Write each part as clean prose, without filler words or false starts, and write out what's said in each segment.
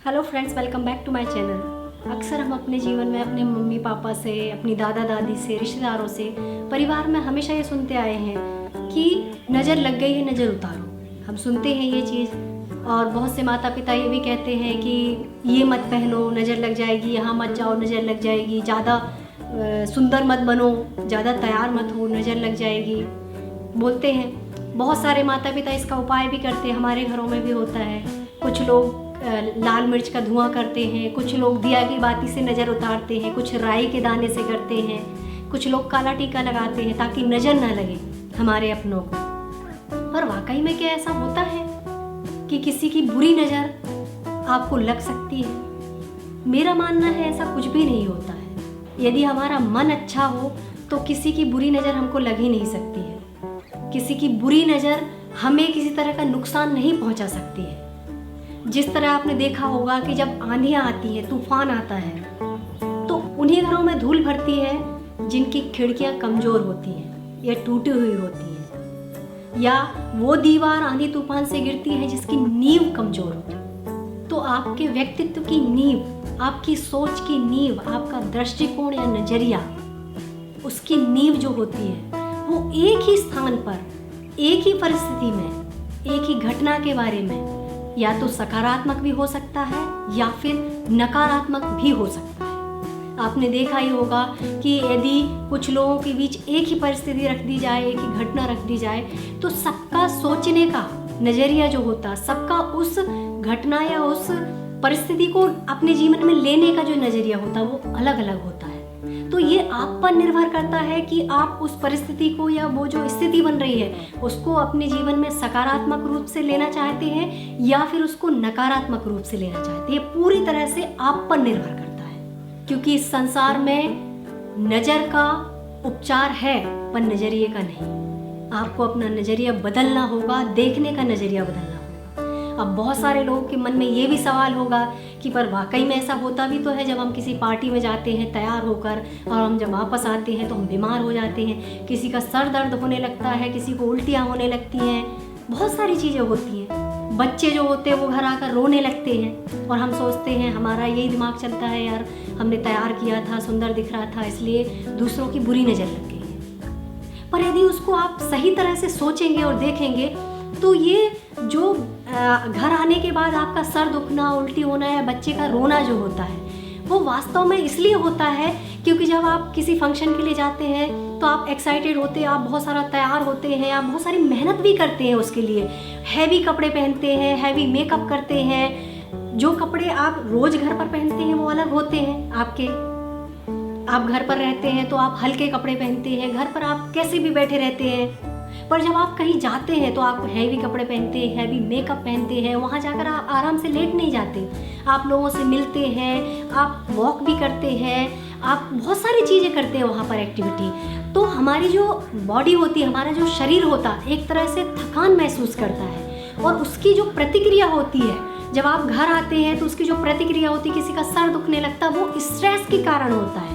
Hello friends, welcome back to my channel. अक्सर हम अपने जीवन में अपने मम्मी पापा से, अपनी दादा दादी से, रिश्तेदारों से, परिवार में हमेशा ये सुनते आए हैं कि नज़र लग गई है, नज़र उतारो। हम सुनते हैं ये चीज़, और बहुत से माता पिता ये भी कहते हैं कि ये मत पहनो, नज़र लग जाएगी, यहाँ मत जाओ, नज़र लग जाएगी, ज़्यादा सुंदर मत बनो, ज़्यादा तैयार मत हो, नज़र लग जाएगी, बोलते हैं। बहुत सारे माता पिता इसका उपाय भी करते हैं, हमारे घरों में भी होता है। कुछ लोग लाल मिर्च का धुआं करते हैं, कुछ लोग दिया की बाती से नज़र उतारते हैं, कुछ राई के दाने से करते हैं, कुछ लोग काला टीका लगाते हैं ताकि नज़र ना लगे हमारे अपनों को। पर वाकई में क्या ऐसा होता है कि किसी की बुरी नज़र आपको लग सकती है? मेरा मानना है ऐसा कुछ भी नहीं होता है। यदि हमारा मन अच्छा हो तो किसी की बुरी नज़र हमको लग ही नहीं सकती है। किसी की बुरी नज़र हमें किसी तरह का नुकसान नहीं पहुंचा सकती है। जिस तरह आपने देखा होगा कि जब आंधियाँ आती हैं, तूफान आता है, तो उन्हीं घरों में धूल भरती है जिनकी खिड़कियाँ कमज़ोर होती हैं या टूटी हुई होती हैं, या वो दीवार आंधी तूफान से गिरती है जिसकी नींव कमज़ोर होती है। तो आपके व्यक्तित्व की नींव, आपकी सोच की नींव, आपका दृष्टिकोण या नज़रिया, उसकी नींव जो होती है वो एक ही स्थान पर, एक ही परिस्थिति में, एक ही घटना के बारे में या तो सकारात्मक भी हो सकता है या फिर नकारात्मक भी हो सकता है। आपने देखा ही होगा कि यदि कुछ लोगों के बीच एक ही परिस्थिति रख दी जाए, एक ही घटना रख दी जाए, तो सबका सोचने का नज़रिया जो होता, सबका उस घटना या उस परिस्थिति को अपने जीवन में लेने का जो नज़रिया होता वो अलग अलग होता है। तो ये आप पर निर्भर करता है कि आप उस परिस्थिति को या वो जो स्थिति बन रही है उसको अपने जीवन में सकारात्मक रूप से लेना चाहते हैं या फिर उसको नकारात्मक रूप से लेना चाहते हैं। पूरी तरह से आप पर निर्भर करता है, क्योंकि इस संसार में नज़र का उपचार है पर नज़रिए का नहीं। आपको अपना नज़रिया बदलना होगा, देखने का नज़रिया बदलना होगा। अब बहुत सारे लोगों के मन में ये भी सवाल होगा कि पर वाकई में ऐसा होता भी तो है, जब हम किसी पार्टी में जाते हैं तैयार होकर और हम जब वापस आते हैं तो हम बीमार हो जाते हैं, किसी का सर दर्द होने लगता है, किसी को उल्टियाँ होने लगती हैं, बहुत सारी चीज़ें होती हैं। बच्चे जो होते हैं वो घर आकर रोने लगते हैं और हम सोचते हैं, हमारा यही दिमाग चलता है, यार हमने तैयार किया था, सुंदर दिख रहा था, इसलिए दूसरों की बुरी नज़र लग गई है। पर यदि उसको आप सही तरह से सोचेंगे और देखेंगे तो ये जो घर आने के बाद आपका सर दुखना, उल्टी होना या बच्चे का रोना जो होता है वो वास्तव में इसलिए होता है क्योंकि जब आप किसी फंक्शन के लिए जाते हैं तो आप एक्साइटेड होते हैं, आप बहुत सारा तैयार होते हैं, आप बहुत सारी मेहनत भी करते हैं उसके लिए, हैवी कपड़े पहनते हैं, हैवी मेकअप करते हैं। जो कपड़े आप रोज़ घर पर पहनते हैं वो अलग होते हैं आपके। आप घर पर रहते हैं तो आप हल्के कपड़े पहनते हैं, घर पर आप कैसे भी बैठे रहते हैं। पर जब आप कहीं जाते हैं तो आप हैवी कपड़े पहनते हैं, हैवी मेकअप पहनते हैं, वहाँ जाकर आप आराम से लेट नहीं जाते, आप लोगों से मिलते हैं, आप वॉक भी करते हैं, आप बहुत सारी चीज़ें करते हैं वहाँ पर, एक्टिविटी। तो हमारी जो बॉडी होती है, हमारा जो शरीर होता, एक तरह से थकान महसूस करता है, और उसकी जो प्रतिक्रिया होती है जब आप घर आते हैं तो उसकी जो प्रतिक्रिया होती है, किसी का सर दुखने लगता, वो स्ट्रेस के कारण होता है,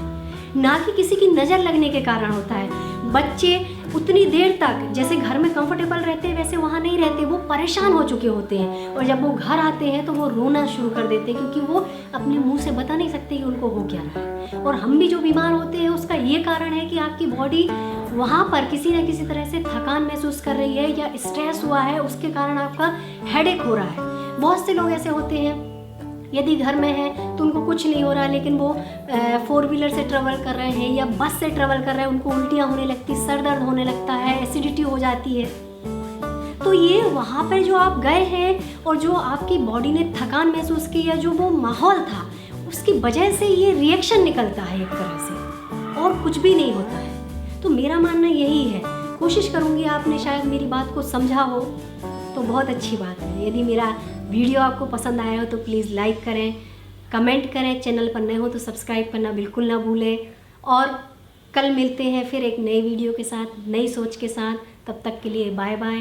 ना कि किसी की नज़र लगने के कारण होता है। बच्चे उतनी देर तक जैसे घर में कंफर्टेबल रहते हैं वैसे वहाँ नहीं रहते, वो परेशान हो चुके होते हैं, और जब वो घर आते हैं तो वो रोना शुरू कर देते हैं, क्योंकि वो अपने मुंह से बता नहीं सकते कि उनको हो क्या रहा है। और हम भी जो बीमार होते हैं उसका ये कारण है कि आपकी बॉडी वहाँ पर किसी न किसी तरह से थकान महसूस कर रही है या स्ट्रेस हुआ है, उसके कारण आपका हेडेक हो रहा है। बहुत से लोग ऐसे होते हैं, यदि घर में है तो उनको कुछ नहीं हो रहा है, लेकिन वो 4 व्हीलर से ट्रैवल कर रहे हैं या बस से ट्रैवल कर रहे हैं, उनको उल्टियाँ होने लगती, सर दर्द होने लगता है, एसिडिटी हो जाती है। तो ये वहाँ पर जो आप गए हैं और जो आपकी बॉडी ने थकान महसूस की या जो वो माहौल था उसकी वजह से ये रिएक्शन निकलता है एक तरह से, और कुछ भी नहीं होता है। तो मेरा मानना यही है, कोशिश करूँगी आपने शायद मेरी बात को समझा हो तो बहुत अच्छी बात है। यदि मेरा वीडियो आपको पसंद आया हो तो प्लीज़ लाइक करें, कमेंट करें, चैनल पर नए हो तो सब्सक्राइब करना बिल्कुल ना भूलें। और कल मिलते हैं फिर एक नई वीडियो के साथ, नई सोच के साथ। तब तक के लिए बाय बाय।